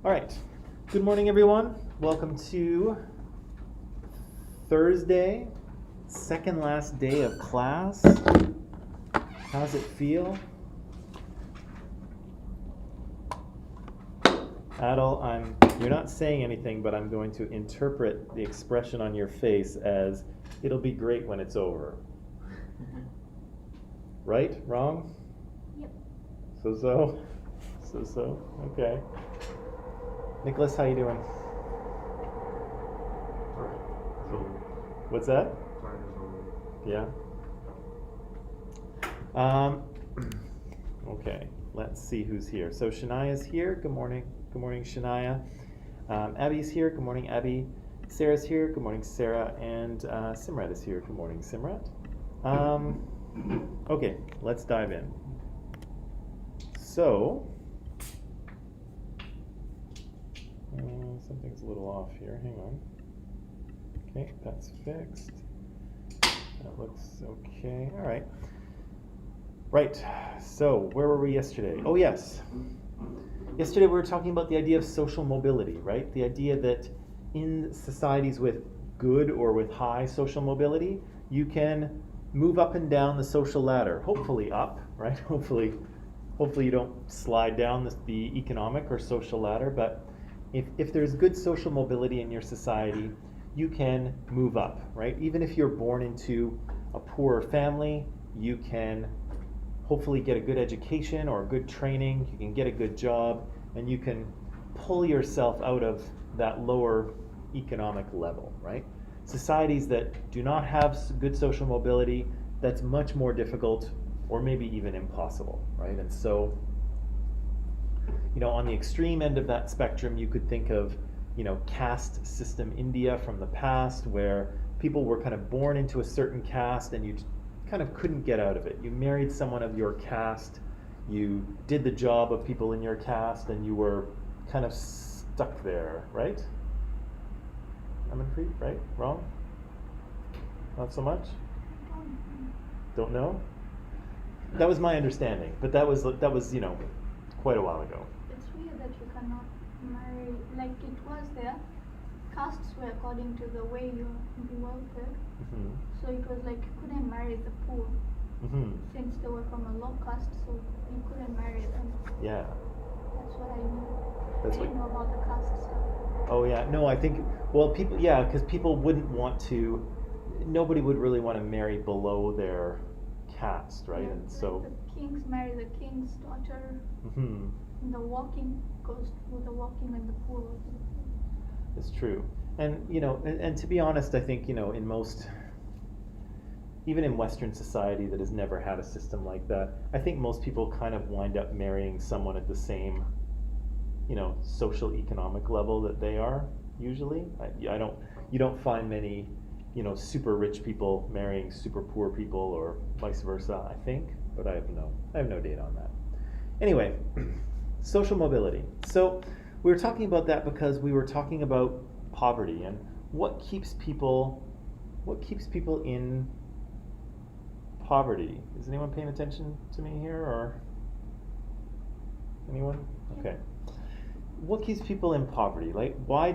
All right. Good morning, everyone. Welcome to Thursday, second last day of class. How does it feel? Adel, you're not saying anything, but I'm going to interpret the expression on your face as it'll be great when it's over. Right? Wrong? Yep. So? Okay. Nicholas, how you doing? What's that? Yeah. Okay. Let's see who's here. So Shania's here. Good morning. Good morning, Shania. Abby's here. Good morning, Abby. Sarah's here. Good morning, Sarah. And Simrat is here. Good morning, Simrat. Okay, let's dive in. So, something's a little off here. Hang on. Okay, that's fixed. That looks okay. All right. Right. So, where were we yesterday? Oh, yes. Yesterday we were talking about the idea of social mobility, right? The idea that in societies with good or with high social mobility, you can move up and down the social ladder. Hopefully up, right? Hopefully you don't slide down the economic or social ladder, but if there's good social mobility in your society, you can move up, right? Even if you're born into a poorer family, you can hopefully get a good education or a good training, you can get a good job, and you can pull yourself out of that lower economic level, right? Societies that do not have good social mobility, that's much more difficult or maybe even impossible, right? And so, on the extreme end of that spectrum, you could think of, caste system India from the past, where people were kind of born into a certain caste and you kind of couldn't get out of it. You married someone of your caste, you did the job of people in your caste, and you were kind of stuck there, right? Amanpreet, right? Wrong? Not so much? Don't know? That was my understanding, but that was quite a while ago. It's weird that you cannot marry, like it was there. Castes were according to the way you welfare. Mm-hmm. So it was like you couldn't marry the poor. Mm-hmm. Since they were from a low caste, so you couldn't marry them. Yeah. That's what I knew. That's I didn't know about the caste stuff. Oh yeah, no, I think, people, because people wouldn't want to, nobody would really want to marry below their caste, right? Yeah, And like so, the kings marry the king's daughter. mm-hmm. And the walking goes with the walking, and the poor goes with the poor. It's true. And, and to be honest, I think, in most, even in Western society that has never had a system like that, I think most people kind of wind up marrying someone at the same, social economic level that they are usually. You don't find many, super rich people marrying super poor people or vice versa, I think, but I have no data on that. Anyway, social mobility. So we were talking about that because we were talking about poverty and what keeps people in poverty. Is anyone paying attention to me here, or anyone? Okay. What keeps people in poverty? Like, why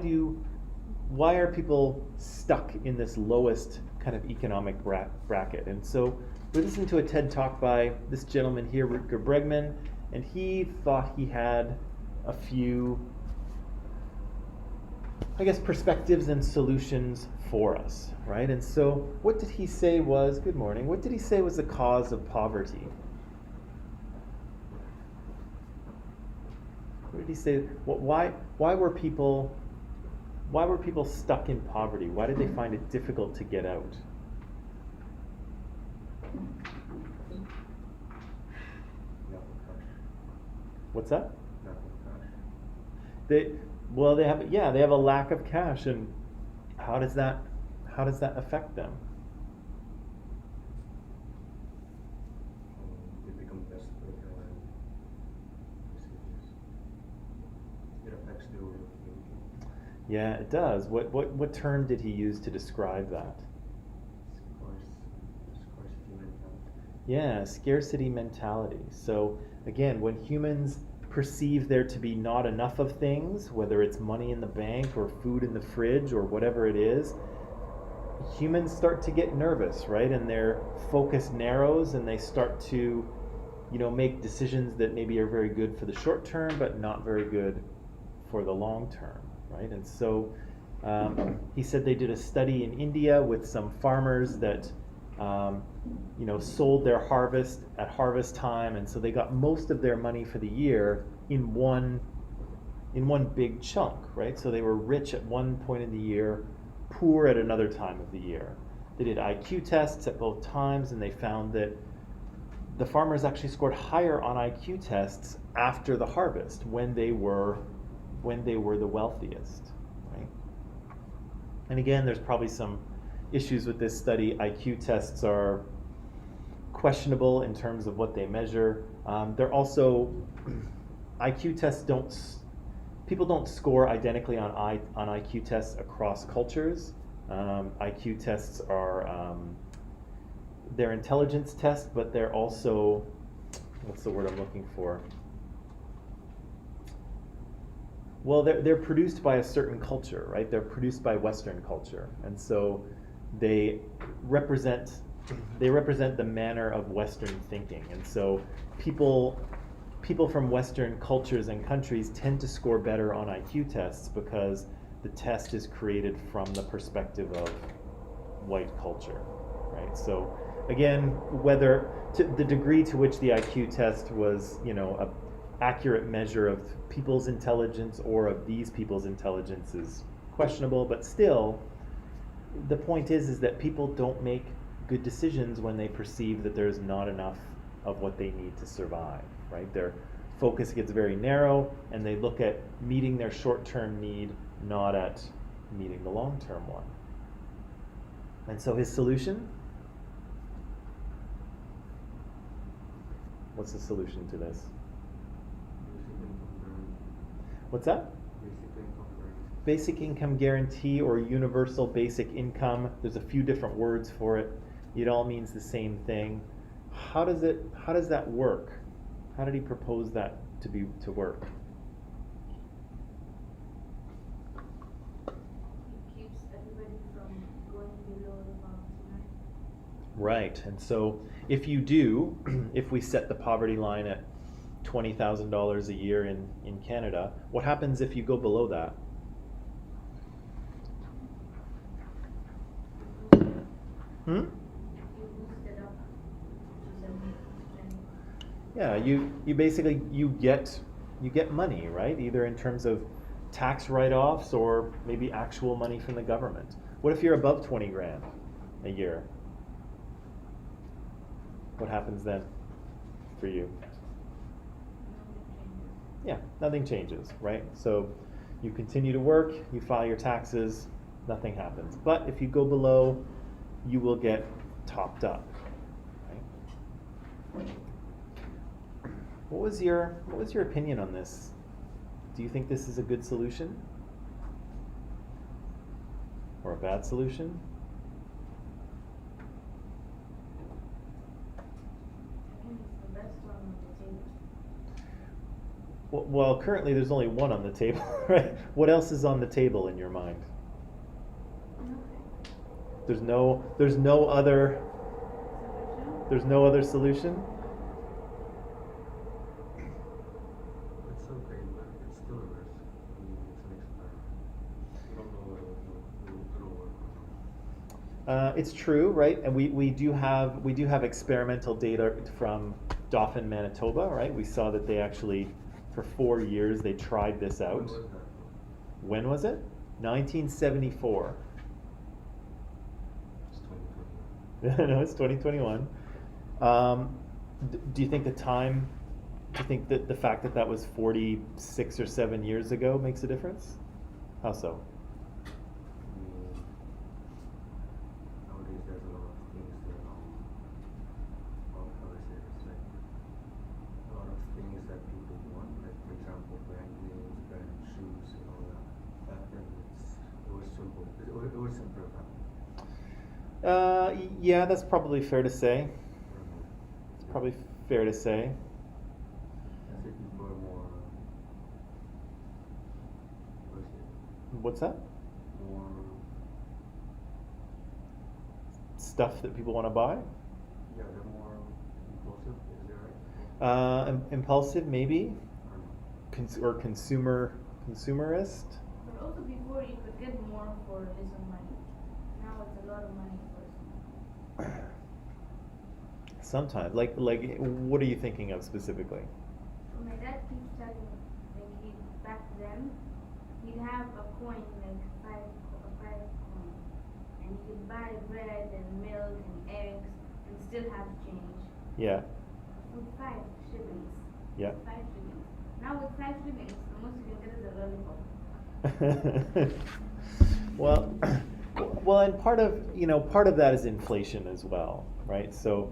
are people stuck in this lowest kind of economic bracket? And so we listened to a TED Talk by this gentleman here, Rutger Bregman, and he thought he had a few, I guess, perspectives and solutions for us, right? And so what did he say was, good morning, what did he say was the cause of poverty? What did he say? Why were people stuck in poverty? Why did they find it difficult to get out? What's that? They have a lack of cash, and how does that affect them? They become desperate and it affects their way of thinking. Yeah, it does. What term did he use to describe that? Scarcity mentality. Yeah, scarcity mentality. So again, when humans perceive there to be not enough of things, whether it's money in the bank or food in the fridge or whatever it is, humans start to get nervous, right? And their focus narrows and they start to, make decisions that maybe are very good for the short term, but not very good for the long term, right? And so he said they did a study in India with some farmers that, sold their harvest at harvest time, and so they got most of their money for the year in one big chunk, right? So they were rich at one point in the year, poor at another time of the year. They did IQ tests at both times, and they found that the farmers actually scored higher on IQ tests after the harvest when they were the wealthiest, right? And again, there's probably some issues with this study. IQ tests are questionable in terms of what they measure. They're also IQ tests people don't score identically on IQ tests across cultures. IQ tests are they're intelligence tests, but they're also, what's the word I'm looking for? Well, they're produced by a certain culture, right? They're produced by Western culture, and so they represent the manner of Western thinking, and so people from Western cultures and countries tend to score better on IQ tests because the test is created from the perspective of white culture, right? So again, whether to the degree to which the IQ test was, a accurate measure of people's intelligence or of these people's intelligence is questionable, but still, the point is that people don't make good decisions when they perceive that there's not enough of what they need to survive, right? Their focus gets very narrow, and they look at meeting their short-term need, not at meeting the long-term one. And so his solution? What's the solution to this? What's that? Basic income guarantee or universal basic income. There's a few different words for it. It all means the same thing. How does that work? How did he propose that to work? It keeps everybody from going below the poverty line. Right. And so if we set the poverty line at $20,000 a year in Canada, what happens if you go below that? You boost it up to 70%. Yeah, you basically you get money, right? Either in terms of tax write-offs or maybe actual money from the government. What if you're above 20 grand a year? What happens then for you? Yeah, nothing changes, right? So you continue to work, you file your taxes, nothing happens. But if you go below, you will get topped up, right? What was your opinion on this? Do you think this is a good solution? Or a bad solution? I think it's the best one on the table. Well, currently there's only one on the table, right? What else is on the table in your mind? There's no other solution? It's okay, but it's still a risk. I mean, it's an experiment. We don't know whether it'll work or not. It's true, right? And we do have experimental data from Dauphin, Manitoba, right? We saw that they actually, for 4 years, they tried this out. When was that? When was it? 1974. It's 2020. No, it's 2021. Do you think that the fact that was 46 or 7 years ago makes a difference? How so? I mean, nowadays there's a lot of things that how do I say this? Like a lot of things that people want, like for example, brand names, brand shoes, and all that. Back then, it was simple. It was simpler back then. Yeah, that's probably fair to say. It's probably fair to say. I think people are more What's that? More, Stuff that people want to buy? yeah, they're more impulsive, is that right? Impulsive, maybe, Or no? or consumerist. But also before you could get more for lesser money. Now it's a lot of money for small. Sometimes, like, what are you thinking of specifically? So my dad keeps telling me, like he back then, he'd have a coin like a 5 coin, and you could buy bread and milk and eggs and still have change Yeah, with 5 shillings. yeah. 5 shillings. Now with 5 shillings, the most you can get is a lollipop. Well, well, and part of that is inflation as well, right? So,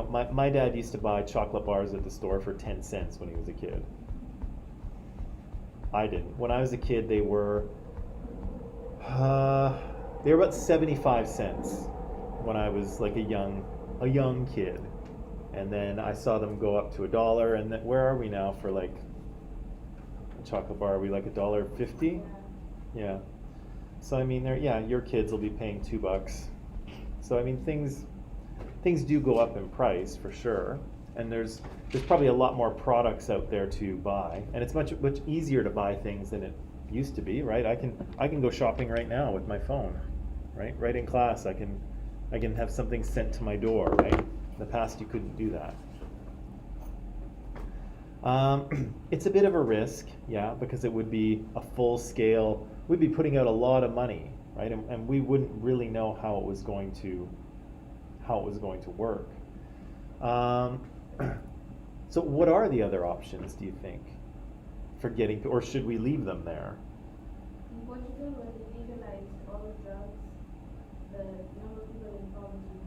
my dad used to buy chocolate bars at the store for 10 cents when he was a kid. I didn't. When I was a kid, they were about 75 cents when I was like a young kid. And then I saw them go up to $1, and then where are we now for like a chocolate bar? Are we like $1.50? Yeah. So I mean, your kids will be paying $2. So I mean, things do go up in price for sure, and there's probably a lot more products out there to buy, and it's much easier to buy things than it used to be, right? I can go shopping right now with my phone, right in class. I can have something sent to my door, right? In the past, you couldn't do that. It's a bit of a risk, yeah, because it would be a full scale. We'd be putting out a lot of money, right? And we wouldn't really know how it was going to work. So what are the other options, do you think, for getting, or should we leave them there? In Portugal, when they legalized all drugs, the number of people in poverty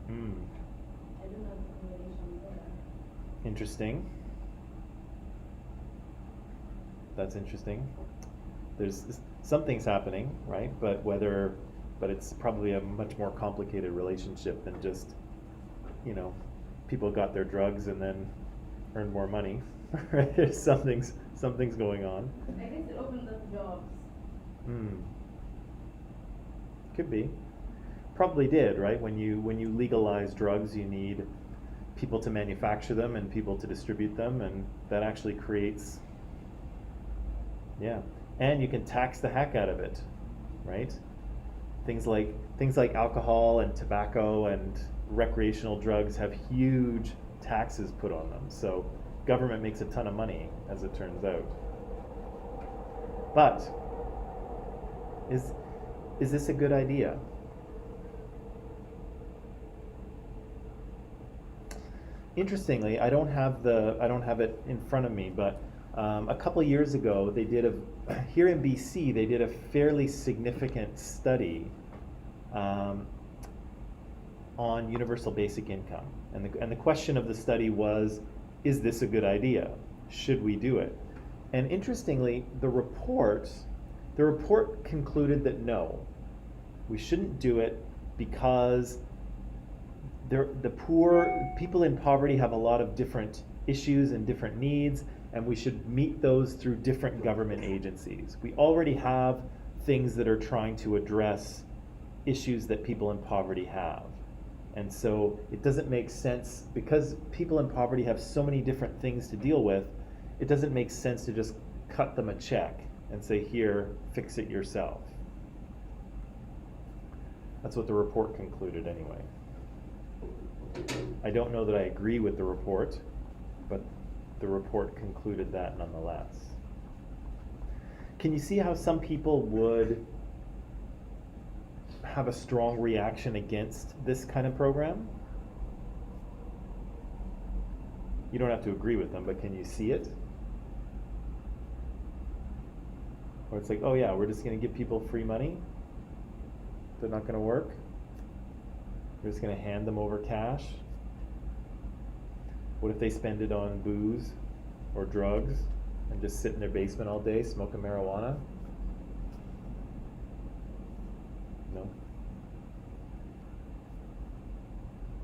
reduced. I don't know the correlation there. Interesting. That's interesting. There's something's happening, right? But it's probably a much more complicated relationship than just, people got their drugs and then earned more money. Right? There's something's going on. I guess it opens up jobs. Could be. Probably did, right? When you legalize drugs, you need people to manufacture them and people to distribute them, and that actually creates, and you can tax the heck out of it, right? Things like alcohol and tobacco and recreational drugs have huge taxes put on them. So government makes a ton of money, as it turns out. But is this a good idea? Interestingly, I don't have it in front of me, but a couple of years ago, here in BC, they did a fairly significant study on universal basic income, and the question of the study was, is this a good idea? Should we do it? And interestingly, the report concluded that no, we shouldn't do it because the poor people in poverty have a lot of different issues and different needs, and we should meet those through different government agencies. We already have things that are trying to address issues that people in poverty have. And so it doesn't make sense, because people in poverty have so many different things to deal with, it doesn't make sense to just cut them a check and say, here, fix it yourself. That's what the report concluded anyway. I don't know that I agree with the report, but the report concluded that nonetheless. Can you see how some people would have a strong reaction against this kind of program? You don't have to agree with them, but can you see it? Or it's like, oh yeah, we're just going to give people free money? They're not going to work? We're just going to hand them over cash? What if they spend it on booze or drugs and just sit in their basement all day smoking marijuana? No?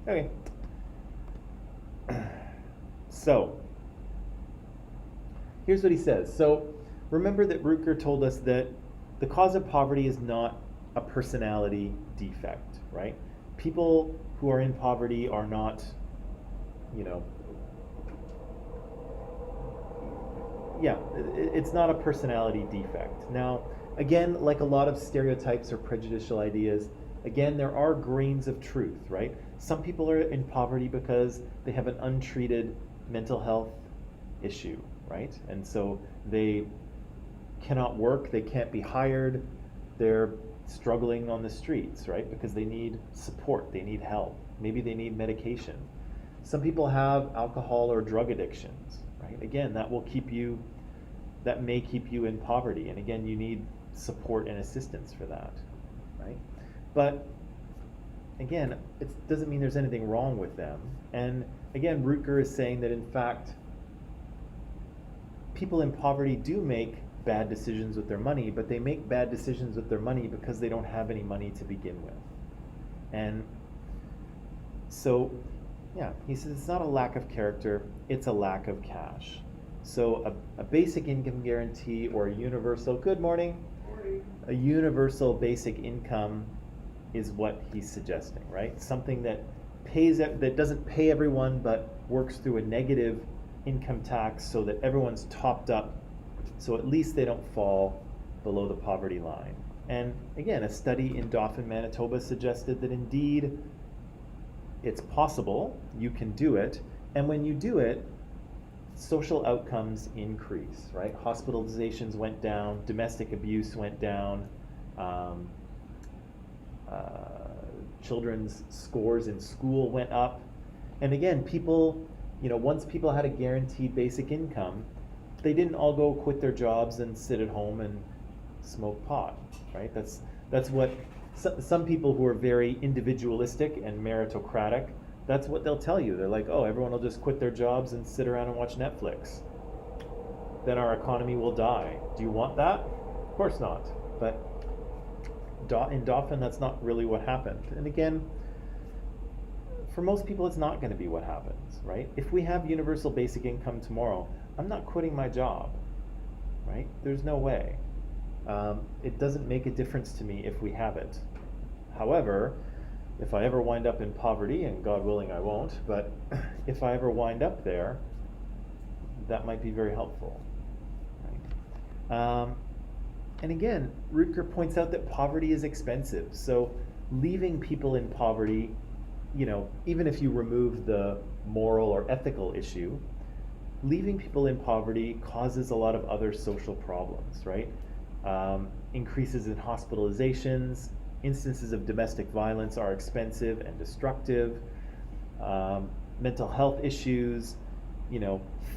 Okay. So, here's what he says. So, remember that Rutger told us that the cause of poverty is not a personality defect, right? People who are in poverty are not, you know, yeah, it's not a personality defect. Now, again, like a lot of stereotypes or prejudicial ideas, again, there are grains of truth, right? Some people are in poverty because they have an untreated mental health issue, right? And so they cannot work, they can't be hired, they're struggling on the streets, right? Because they need support, they need help, maybe they need medication. Some people have alcohol or drug addictions, right? Again, that may keep you in poverty, and again, you need support and assistance for that, right? But again, it doesn't mean there's anything wrong with them. And again, Rutger is saying that in fact, people in poverty do make bad decisions with their money, but they make bad decisions with their money because they don't have any money to begin with. And so, yeah, he says it's not a lack of character, it's a lack of cash. So a basic income guarantee or a universal, good morning, a universal basic income is what he's suggesting, right? Something that that doesn't pay everyone, but works through a negative income tax so that everyone's topped up, so at least they don't fall below the poverty line. And again, a study in Dauphin, Manitoba suggested that indeed it's possible, you can do it, and when you do it, social outcomes increase, right? Hospitalizations went down, domestic abuse went down, children's scores in school went up. And again, people, once people had a guaranteed basic income, they didn't all go quit their jobs and sit at home and smoke pot, right? That's what some people who are very individualistic and meritocratic, that's what they'll tell you. They're like, oh, everyone will just quit their jobs and sit around and watch Netflix. Then our economy will die. Do you want that? Of course not. But in Dauphin, that's not really what happened. And again, for most people, it's not going to be what happens, right? If we have universal basic income tomorrow, I'm not quitting my job, right? There's no way. It doesn't make a difference to me if we have it. However, if I ever wind up in poverty, and God willing I won't, but if I ever wind up there, that might be very helpful, right? And again, Rutger points out that poverty is expensive. So leaving people in poverty, even if you remove the moral or ethical issue, leaving people in poverty causes a lot of other social problems, right? Increases in hospitalizations, instances of domestic violence are expensive and destructive, mental health issues,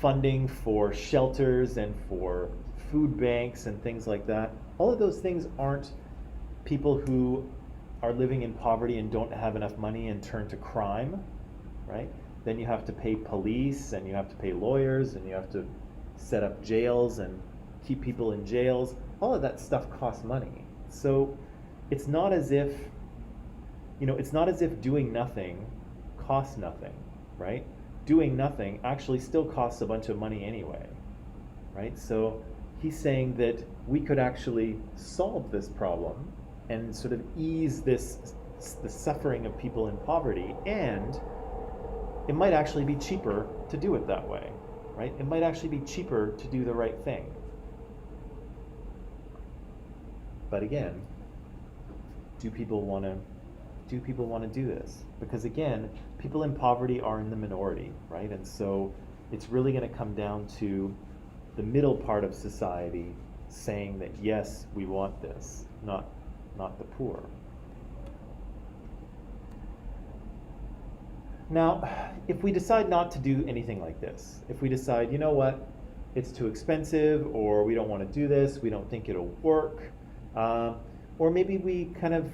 funding for shelters and for food banks and things like that. All of those things aren't people who are living in poverty and don't have enough money and turn to crime, right? Then you have to pay police and you have to pay lawyers and you have to set up jails and keep people in jails. All of that stuff costs money. So it's not as if, doing nothing costs nothing, right? Doing nothing actually still costs a bunch of money anyway, right? So he's saying that we could actually solve this problem and sort of ease the suffering of people in poverty, and it might actually be cheaper to do it that way, right? It might actually be cheaper to do the right thing. But again, do people want to do this? Because again, people in poverty are in the minority, right? And so it's really going to come down to the middle part of society saying that yes, we want this, not the poor. Now, if we decide not to do anything like this, if we decide, you know what, it's too expensive, or we don't want to do this, we don't think it'll work, or maybe we kind of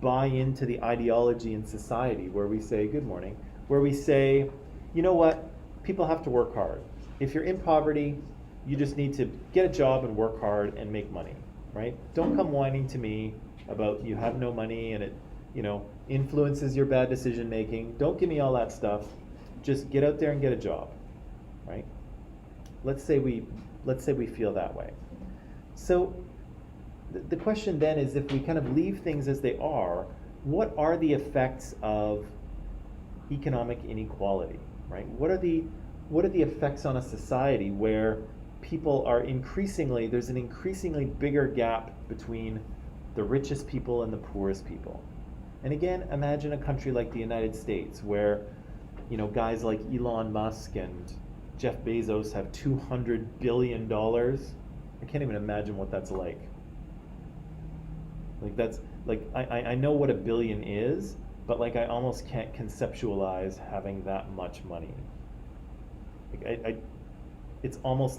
buy into the ideology in society where we say, good morning, where we say, you know what, people have to work hard. If you're in poverty, you just need to get a job and work hard and make money, right? Don't come whining to me about you have no money and it, influences your bad decision making. Don't give me all that stuff. Just get out there and get a job, right? Let's say we feel that way. So the question then is, if we kind of leave things as they are, what are the effects of economic inequality, right? What are the effects on a society where people are there's an increasingly bigger gap between the richest people and the poorest people? And again, imagine a country like the United States, where, guys like Elon Musk and Jeff Bezos have $200 billion. I can't even imagine what that's like. I know what a billion is, but I almost can't conceptualize having that much money. It's almost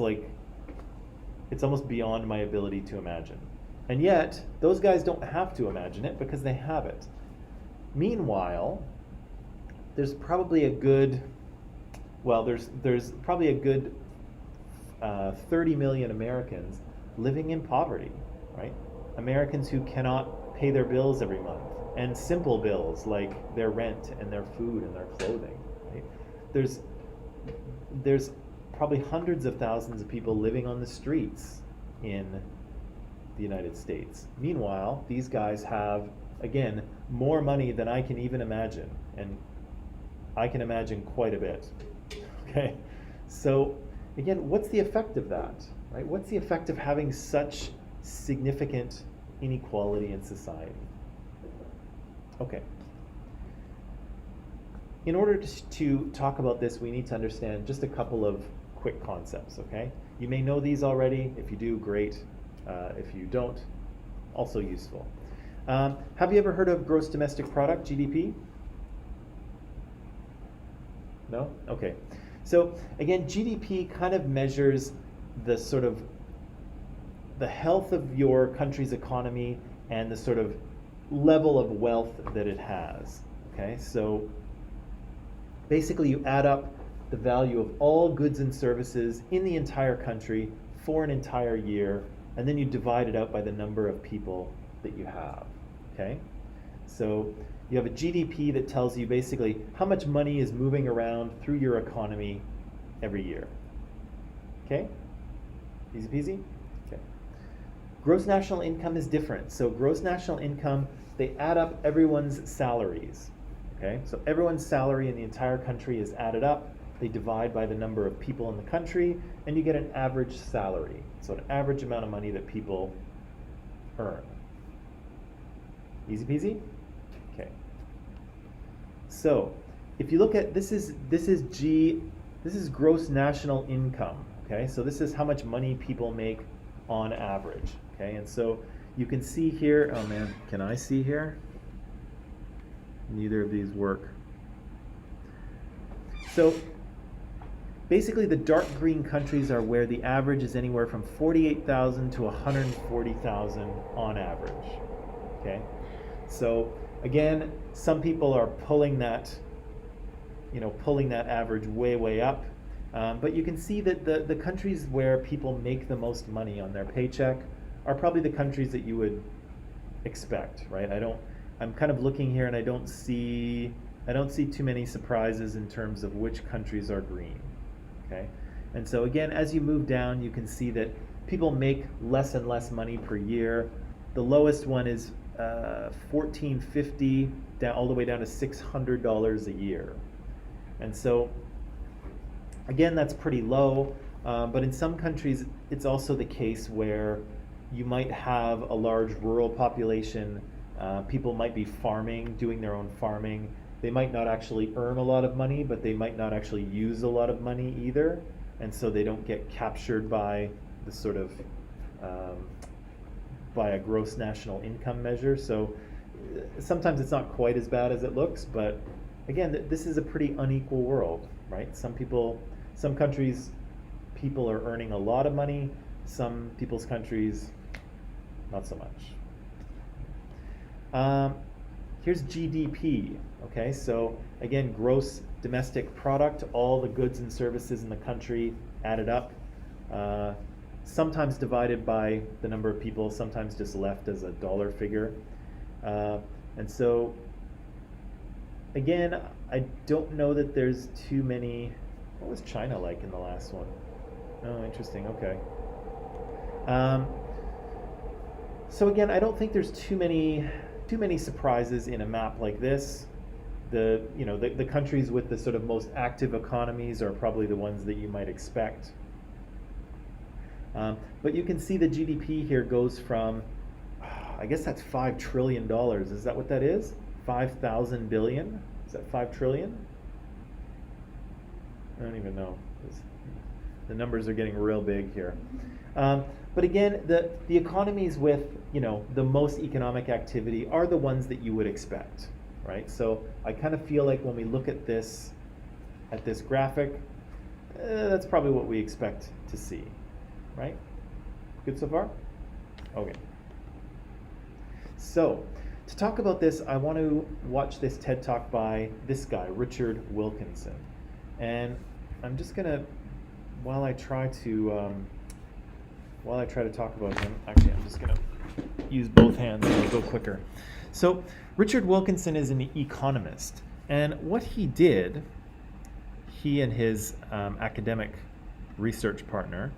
beyond my ability to imagine. And yet, those guys don't have to imagine it because they have it. Meanwhile, there's probably a good 30 million Americans living in poverty, right? Americans who cannot pay their bills every month, and simple bills like their rent and their food and their clothing, right? There's probably hundreds of thousands of people living on the streets in the United States. Meanwhile, these guys have, again, more money than I can even imagine, and I can imagine quite a bit. Okay, so again, what's the effect of that, right? What's the effect of having such significant inequality in society? Okay. In order to talk about this, we need to understand just a couple of quick concepts, okay? You may know these already. If you do, great. If you don't, also useful. Have you ever heard of gross domestic product, GDP? No? Okay. So again, GDP kind of measures the sort of the health of your country's economy and the sort of level of wealth that it has. Okay, so basically you add up the value of all goods and services in the entire country for an entire year, and then you divide it out by the number of people that you have. Okay, so you have a GDP that tells you basically how much money is moving around through your economy every year. Okay, easy peasy. Okay. Gross national income is different. So gross national income, they add up everyone's salaries. Okay, so everyone's salary in the entire country is added up. They divide by the number of people in the country, and you get an average salary. So an average amount of money that people earn. Easy peasy? Okay. So if you look at this is gross national income. Okay, so this is how much money people make on average. Okay, and so you can see here, oh man, can I see here? Neither of these work. So basically the dark green countries are where the average is anywhere from 48,000 to 140,000 on average. Okay, so again, some people are pulling that average way up. But you can see that the countries where people make the most money on their paycheck are probably the countries that you would expect, right? I'm kind of looking here and I don't see too many surprises in terms of which countries are green. Okay? And so again, as you move down, you can see that people make less and less money per year. The lowest one is $1,450 down all the way down to $600 a year. And so again, that's pretty low, but in some countries, it's also the case where you might have a large rural population. People might be farming, doing their own farming. They might not actually earn a lot of money, but they might not actually use a lot of money either, and so they don't get captured by the sort of by a gross national income measure. So sometimes it's not quite as bad as it looks, but again, this is a pretty unequal world, right? Some countries, people are earning a lot of money. Some people's countries, not so much. Here's GDP. Okay, so again, gross domestic product, all the goods and services in the country added up, sometimes divided by the number of people, sometimes just left as a dollar figure. And so, again, I don't know that there's too many. What was China like in the last one? Oh, interesting. Okay. So again, I don't think there's too many surprises in a map like this. The countries with the sort of most active economies are probably the ones that you might expect. But you can see the GDP here goes from, I guess that's $5 trillion. Is that what that is? 5,000 billion? Is that 5 trillion? I don't even know. The numbers are getting real big here. But again, the economies with the most economic activity are the ones that you would expect, right? So I kind of feel like when we look at this graphic, that's probably what we expect to see, right? Good so far? Okay. So to talk about this, I want to watch this TED Talk by this guy, Richard Wilkinson. And I'm just gonna, while I try to talk about him, actually I'm just gonna use both hands and it'll go quicker. So Richard Wilkinson is an economist, and what he did, he and his academic research partner,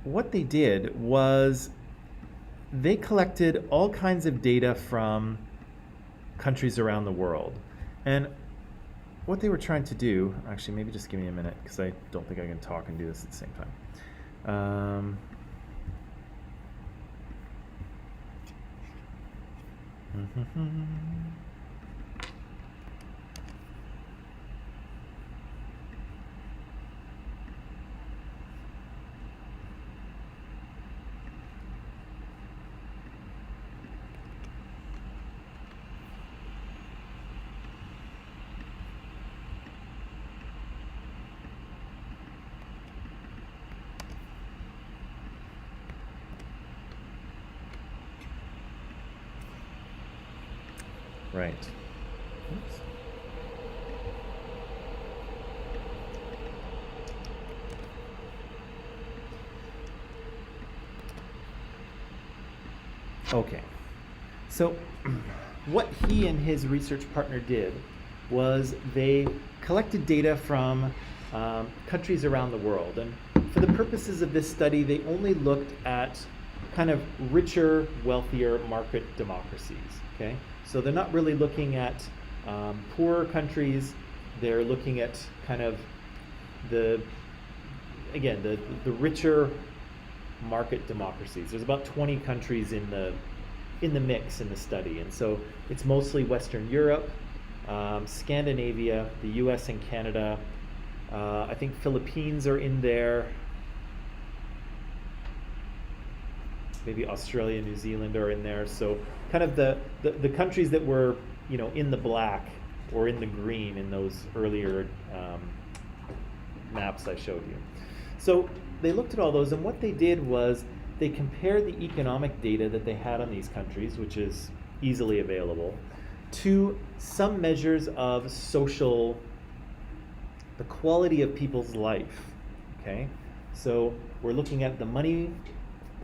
what they did was they collected all kinds of data from countries around the world. And what they were trying to do, actually, maybe just give me a minute because I don't think I can talk and do this at the same time. Right. Oops. Okay. So what he and his research partner did was they collected data from countries around the world. And for the purposes of this study, they only looked at kind of richer, wealthier market democracies. Okay? So they're not really looking at poorer countries. They're looking at kind of the richer market democracies. There's about 20 countries in the mix in the study, and so it's mostly Western Europe, Scandinavia, the U.S. and Canada. I think Philippines are in there. Maybe Australia, New Zealand are in there. So kind of the countries that were in the black or in the green in those earlier maps I showed you. So they looked at all those, and what they did was they compared the economic data that they had on these countries, which is easily available, to some measures of the quality of people's life. Okay, so we're looking at the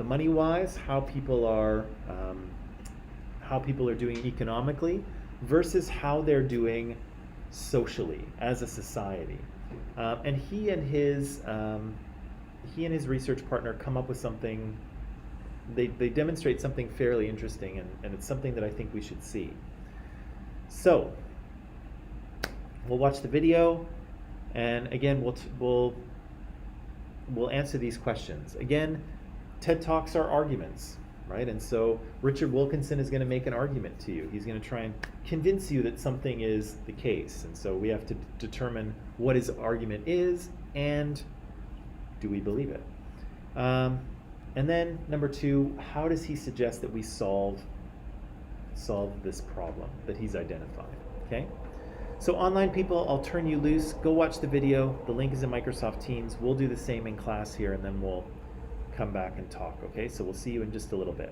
money-wise, how people are doing economically versus how they're doing socially as a society. And he and his research partner come up with something. They demonstrate something fairly interesting, and it's something that I think we should see. So we'll watch the video, and again we'll answer these questions. Again, TED Talks are arguments, right? And so Richard Wilkinson is going to make an argument to you. He's going to try and convince you that something is the case. And so we have to determine what his argument is and do we believe it. And then number two, how does he suggest that we solve this problem that he's identified? Okay? So online people, I'll turn you loose. Go watch the video. The link is in Microsoft Teams. We'll do the same in class here, and then we'll come back and talk. Okay? So we'll see you in just a little bit.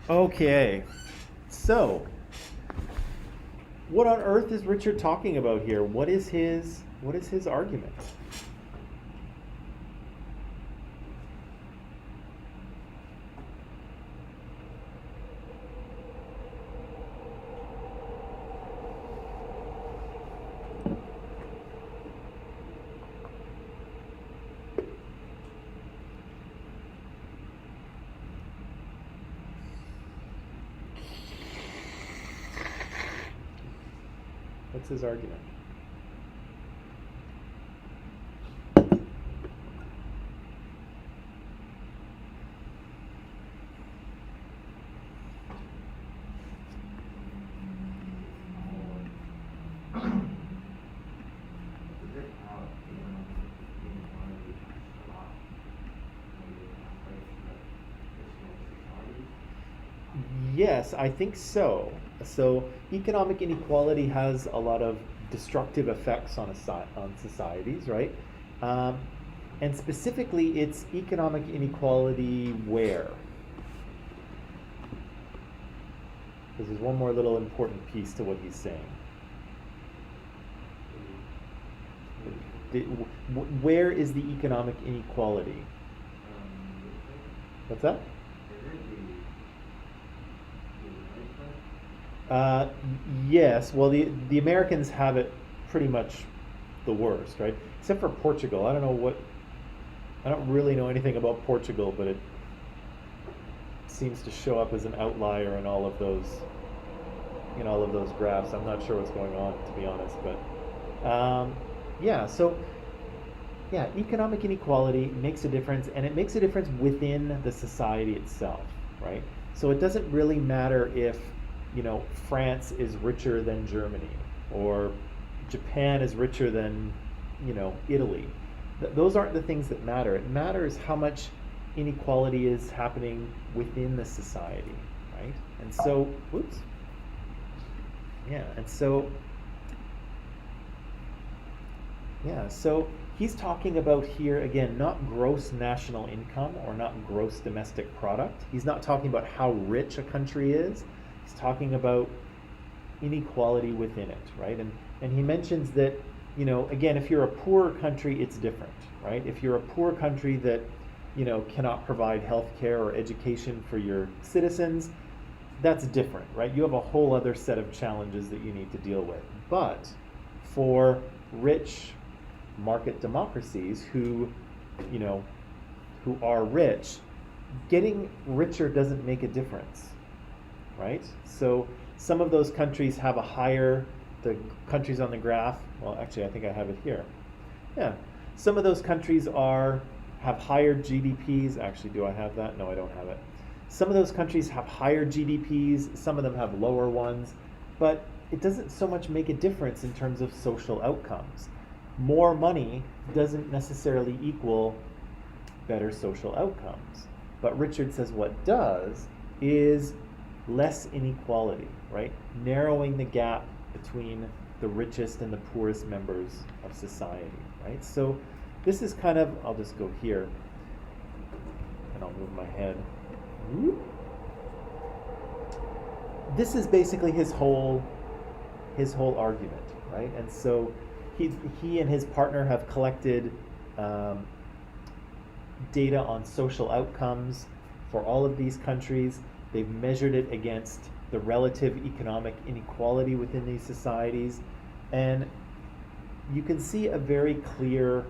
Okay, so what on earth is Richard talking about here? What is his argument? What's his argument? Yes, I think so. So economic inequality has a lot of destructive effects on societies, right? And specifically, it's economic inequality where? Because there's one more little important piece to what he's saying. Where is the economic inequality? What's that? Yes, well, the Americans have it pretty much the worst, right? Except for Portugal. I don't really know anything about Portugal, but it seems to show up as an outlier in all of those graphs. I'm not sure what's going on, to be honest, but economic inequality makes a difference, and it makes a difference within the society itself, right? So it doesn't really matter if France is richer than Germany, or Japan is richer than, Italy. Those aren't the things that matter. It matters how much inequality is happening within the society, right? And so, so he's talking about here, again, not gross national income or not gross domestic product. He's not talking about how rich a country is. He's talking about inequality within it, right? And he mentions that, again, if you're a poor country, it's different, right? If you're a poor country that, cannot provide health care or education for your citizens, that's different, right? You have a whole other set of challenges that you need to deal with. But for rich market democracies who are rich, getting richer doesn't make a difference, right? So some of those countries have the countries on the graph, well, actually, I think I have it here. Yeah, some of those countries have higher GDPs. Actually, do I have that? No, I don't have it. Some of those countries have higher GDPs, some of them have lower ones, but it doesn't so much make a difference in terms of social outcomes. More money doesn't necessarily equal better social outcomes. But Richard says what does is less inequality, right? Narrowing the gap between the richest and the poorest members of society, right? So this is kind of, I'll just go here, and I'll move my head. This is basically his whole argument, right? And so he and his partner have collected data on social outcomes for all of these countries. They've measured it against the relative economic inequality within these societies, and you can see a very clear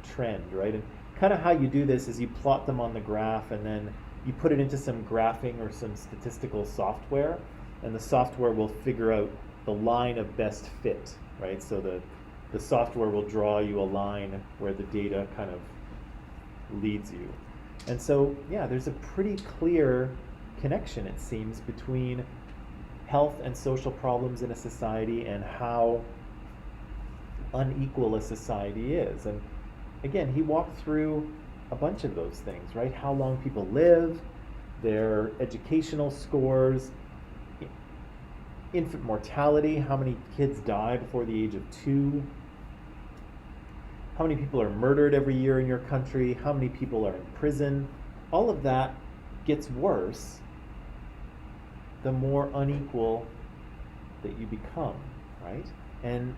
trend, right? And kind of how you do this is you plot them on the graph, and then you put it into some graphing or some statistical software, and the software will figure out the line of best fit, right? So the software will draw you a line where the data kind of leads you. And so, yeah, there's a pretty clear connection, it seems, between health and social problems in a society and how unequal a society is. And again, he walked through a bunch of those things, right? How long people live, their educational scores, infant mortality, how many kids die before the age of 2, how many people are murdered every year in your country, how many people are in prison. All of that gets worse the more unequal that you become, right? And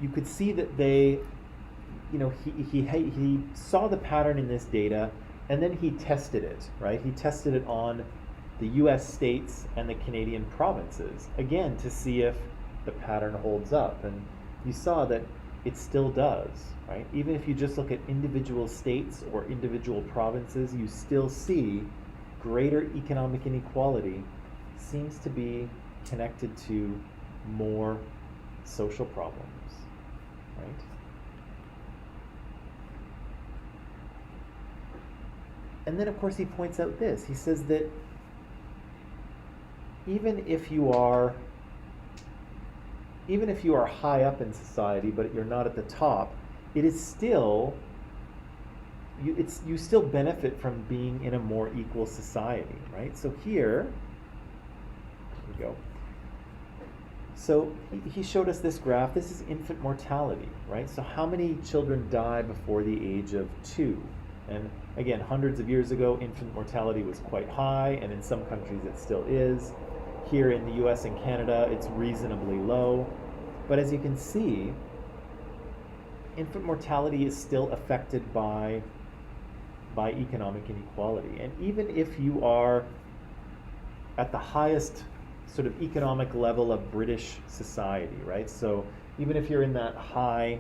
you could see that he saw the pattern in this data, and then he tested it, right? He tested it on the US states and the Canadian provinces, again, to see if the pattern holds up. And you saw that it still does, right? Even if you just look at individual states or individual provinces, you still see greater economic inequality seems to be connected to more social problems, right? And then, of course, he points out this. He says that even if you are high up in society, but you're not at the top, it is still you still benefit from being in a more equal society, right? So here we go. So he showed us this graph. This is infant mortality, right? So how many children die before the age of 2? And again, hundreds of years ago, infant mortality was quite high, and in some countries it still is. Here in the US and Canada, it's reasonably low. But as you can see, infant mortality is still affected by economic inequality. And even if you are at the highest sort of economic level of British society, right? So even if you're in that high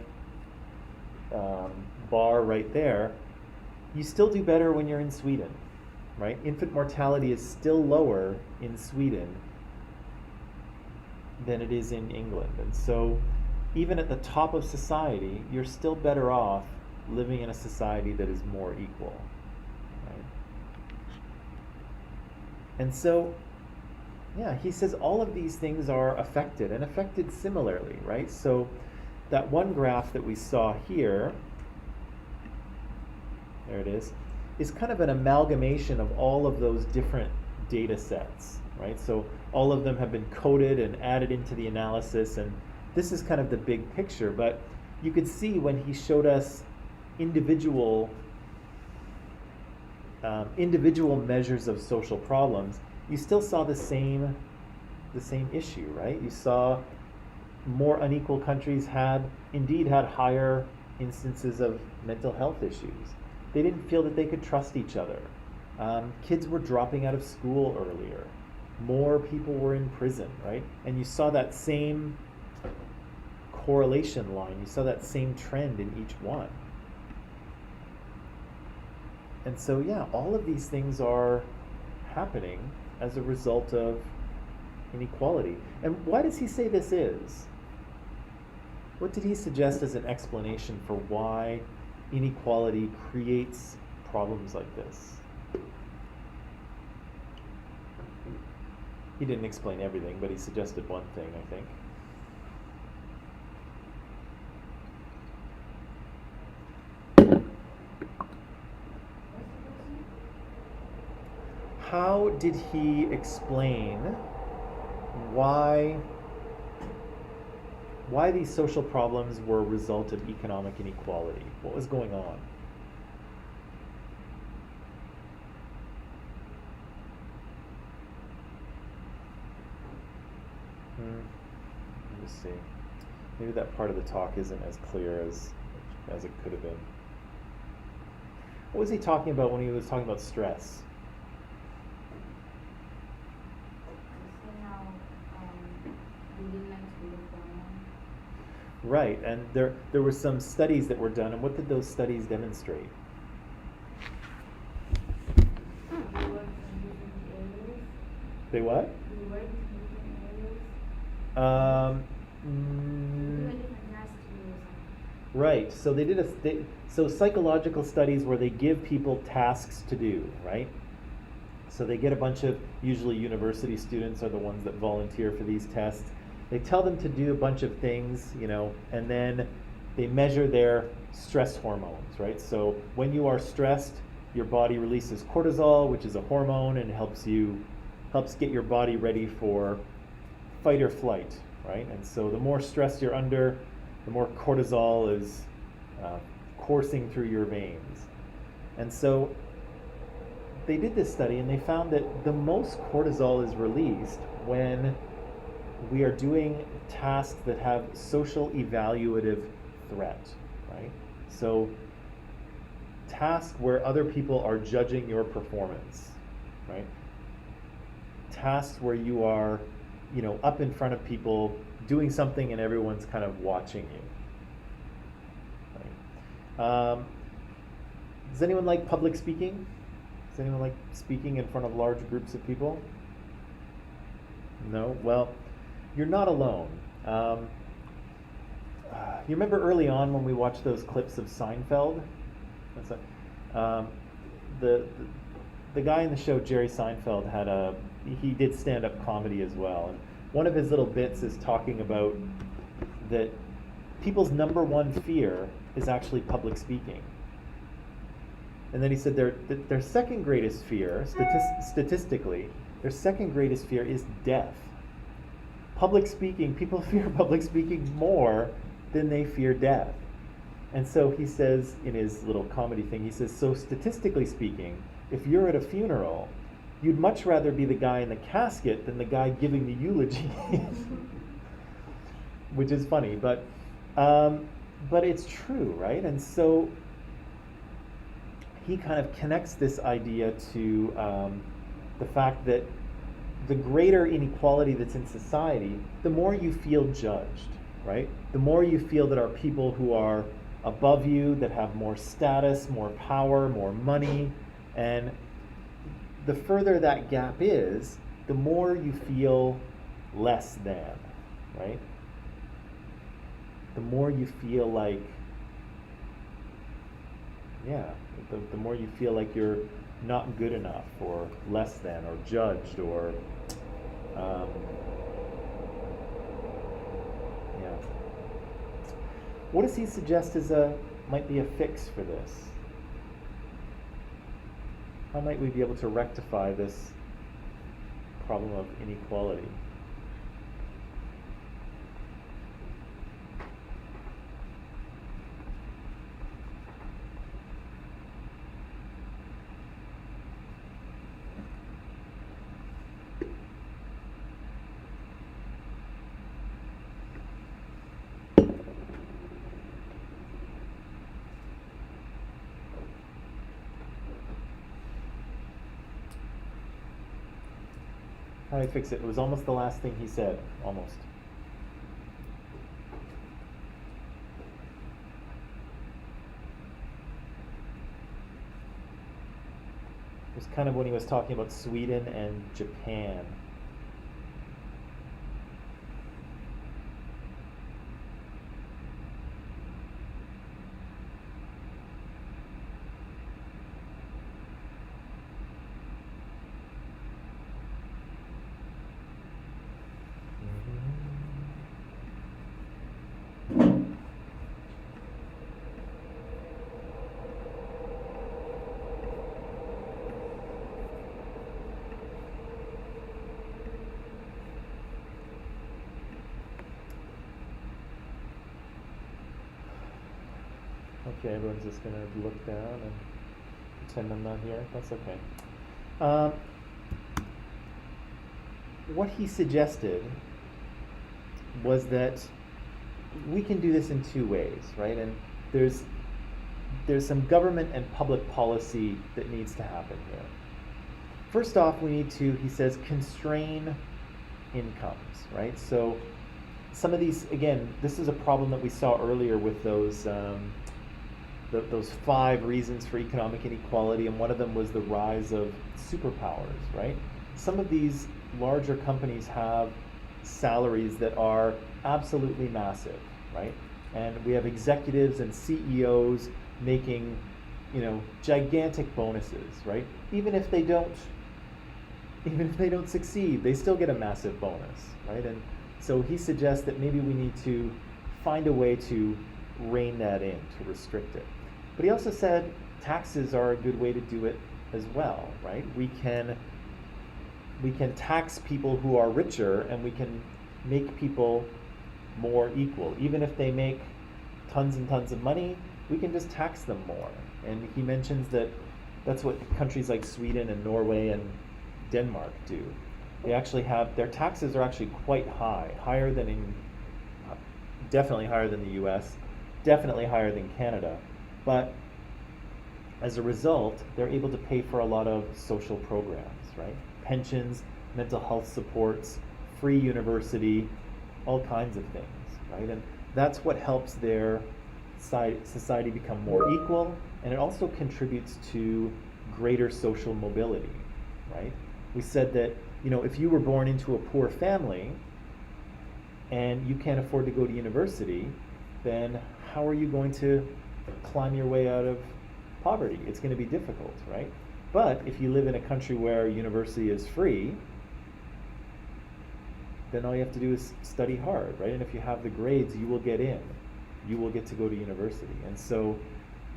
bar right there, you still do better when you're in Sweden, right? Infant mortality is still lower in Sweden than it is in England. And so even at the top of society, you're still better off living in a society that is more equal, right? And so, yeah, he says all of these things are affected, and affected similarly, right? So that one graph that we saw here, there it is kind of an amalgamation of all of those different data sets, right? So all of them have been coded and added into the analysis, and this is kind of the big picture. But you could see when he showed us individual measures of social problems, you still saw the same issue, right? You saw more unequal countries had higher instances of mental health issues. They didn't feel that they could trust each other. Kids were dropping out of school earlier. More people were in prison, right? And you saw that same correlation line. You saw that same trend in each one. And so, yeah, all of these things are happening as a result of inequality. And why does he say this is? What did he suggest as an explanation for why inequality creates problems like this? He didn't explain everything, but he suggested one thing, I think. How did he explain why these social problems were a result of economic inequality? What was going on? Let me see. Maybe that part of the talk isn't as clear as it could have been. What was he talking about when he was talking about stress? Right, and there were some studies that were done, and what did those studies demonstrate? They what? Right. So they did so psychological studies where they give people tasks to do, right? So they get a bunch of, usually university students are the ones that volunteer for these tests. They tell them to do a bunch of things, and then they measure their stress hormones, right? So when you are stressed, your body releases cortisol, which is a hormone, and helps get your body ready for fight or flight, right? And so the more stress you're under, the more cortisol is coursing through your veins. And so they did this study and they found that the most cortisol is released when we are doing tasks that have social evaluative threat, right? So tasks where other people are judging your performance, right? Tasks where you are, up in front of people doing something and everyone's kind of watching you. Right? Does anyone like public speaking? Does anyone like speaking in front of large groups of people? No? Well, you're not alone. You remember early on when we watched those clips of Seinfeld? The guy in the show, Jerry Seinfeld, he did stand-up comedy as well. And one of his little bits is talking about that people's number one fear is actually public speaking. And then he said their second greatest fear, statistically, their second greatest fear is death. Public speaking, people fear public speaking more than they fear death. And so he says in his little comedy thing, he says, so statistically speaking, if you're at a funeral, you'd much rather be the guy in the casket than the guy giving the eulogy. Which is funny, but it's true, right? And so he kind of connects this idea to the fact that the greater inequality that's in society, the more you feel judged, right? The more you feel that are people who are above you, that have more status, more power, more money, and the further that gap is, the more you feel less than, right? The more you feel like, the more you feel like you're not good enough or less than or judged or What does he suggest might be a fix for this? How might we be able to rectify this problem of inequality? How do I fix it? It was almost the last thing he said, almost. It was kind of when he was talking about Sweden and Japan. Okay, everyone's just going to look down and pretend I'm not here. That's okay. What he suggested was that we can do this in two ways, right? And there's some government and public policy that needs to happen here. First off, we need to, he says, constrain incomes, right? So some of these, again, this is a problem that we saw earlier with those 5 reasons for economic inequality, and one of them was the rise of superpowers, right? Some of these larger companies have salaries that are absolutely massive, right? And we have executives and CEOs making, gigantic bonuses, right? Even if they don't succeed, they still get a massive bonus, right? And so he suggests that maybe we need to find a way to rein that in, to restrict it. But he also said taxes are a good way to do it as well, right? We can tax people who are richer, and we can make people more equal. Even if they make tons and tons of money, we can just tax them more. And he mentions that That's what countries like Sweden and Norway and Denmark do. They actually have, their taxes are actually quite high, higher than in, definitely higher than the US, definitely higher than Canada. But as a result, they're able to pay for a lot of social programs, right? Pensions, mental health supports, free university, all kinds of things, right? And that's what helps their society become more equal, and it also contributes to greater social mobility, right? We said that, if you were born into a poor family and you can't afford to go to university, then how are you going to climb your way out of poverty? It's going to be difficult, right? But if you live in a country where university is free, then all you have to do is study hard, right? And if you have the grades, you will get in. You will get to go to university. And so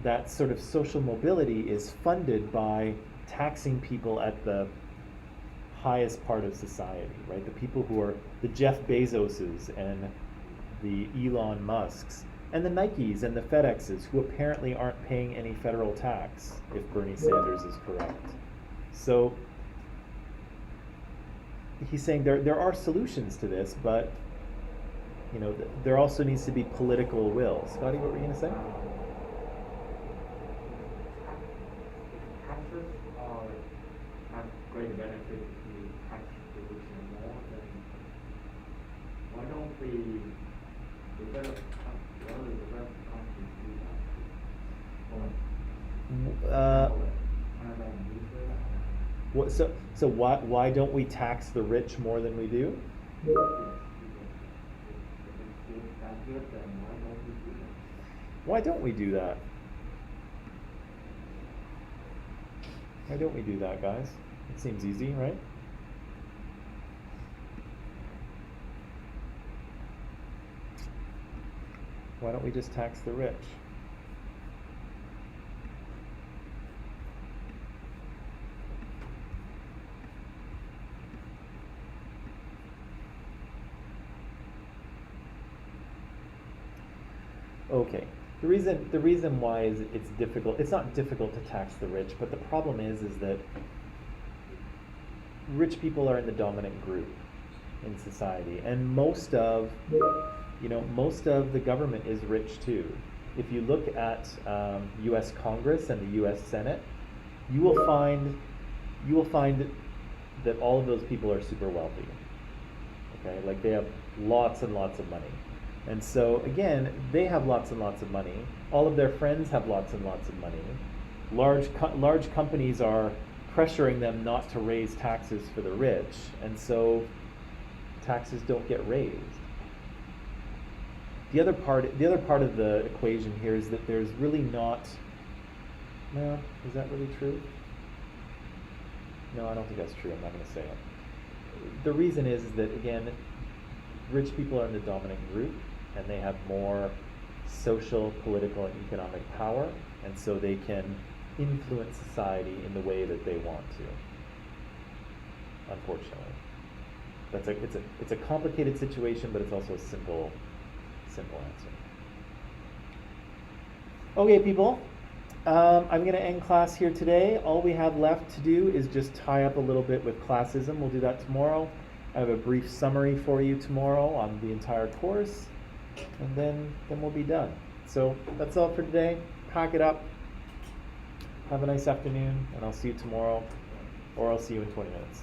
that sort of social mobility is funded by taxing people at the highest part of society, right? The people who are the Jeff Bezoses and the Elon Musks and the Nikes and the FedExes, who apparently aren't paying any federal tax, if Bernie Sanders is correct. So he's saying there are solutions to this, but there also needs to be political will. Scotty, what were you going to say? Taxes have great benefit to tax the rich and more, then why don't we develop one of the developed countries do that? Canada and Israel. So why don't we tax the rich more than we do? Yes, if it's that good, then why don't we do that? Why don't we do that? Why don't we do that, guys? It seems easy, right? Why don't we just tax the rich? Okay. The reason why is it's difficult. It's not difficult to tax the rich, but the problem is that rich people are in the dominant group in society, and most of the government is rich too. If you look at U.S. Congress and the U.S. Senate, you will find that all of those people are super wealthy. Okay, like they have lots and lots of money. And so, again, they have lots and lots of money. All of their friends have lots and lots of money. Large companies are pressuring them not to raise taxes for the rich, and so taxes don't get raised. The other part of the equation here is that there's really not. No, is that really true? No, I don't think that's true. I'm not going to say it. The reason is that, again, rich people are in the dominant group, and they have more social, political, and economic power, and so they can influence society in the way that they want to. Unfortunately, it's a complicated situation, but it's also a simple answer. Okay, people. I'm going to end class here today. All we have left to do is just tie up a little bit with classism. We'll do that tomorrow. I have a brief summary for you tomorrow on the entire course, and then we'll be done. So that's all for today. Pack it up. Have a nice afternoon, and I'll see you tomorrow, or I'll see you in 20 minutes.